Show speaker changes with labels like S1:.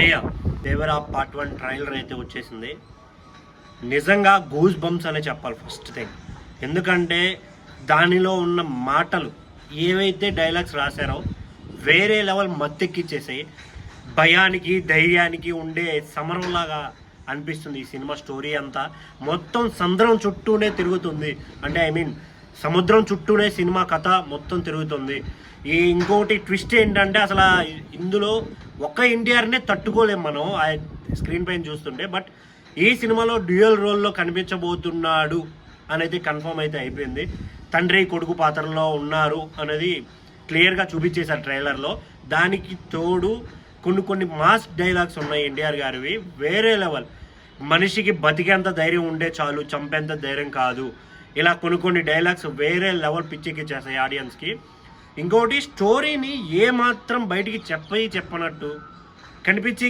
S1: భయ్య Devara part 1 trailer అయితే వచ్చేసింది. నిజంగా గూస్ బంప్స్ అనే చెప్పాలి ఫస్ట్ థింగ్. ఎందుకంటే దానిలో ఉన్న మాటలు ఏవైతే డైలాగ్స్ రాశారో వేరే లెవెల్ మత్తెక్కిచ్చేసాయి. భయానికి ధైర్యానికి ఉండే సమరంలాగా అనిపిస్తుంది ఈ సినిమా. స్టోరీ అంతా మొత్తం సముద్రం చుట్టూనే తిరుగుతుంది. అంటే ఐ మీన్ సముద్రం చుట్టూనే సినిమా కథ మొత్తం తిరుగుతుంది. ఈ ఇంకోటి ట్విస్ట్ ఏంటంటే అసలు ఇందులో ఒక్క ఎన్టీఆర్నే తట్టుకోలేము మనం ఆ స్క్రీన్ పైన చూస్తుంటే. బట్ ఈ సినిమాలో డ్యూయల్ రోల్లో కనిపించబోతున్నాడు అనేది కన్ఫర్మ్ అయితే అయిపోయింది. తండ్రి కొడుకు పాత్రలో ఉన్నారు అనేది క్లియర్గా చూపించేశారు ట్రైలర్లో. దానికి తోడు కొన్ని మాస్ డైలాగ్స్ ఉన్నాయి ఎన్టీఆర్ గారివి, వేరే లెవెల్. మనిషికి బతికేంత ధైర్యం ఉండే చాలు, చంపేంత ధైర్యం కాదు. ఇలా కొన్ని డైలాగ్స్ వేరే లెవెల్ పిచ్చెక్కిచ్చేస్తాయి ఆడియన్స్కి. ఇంకోటి స్టోరీని ఏమాత్రం బయటికి చెప్పనట్టు కనిపించి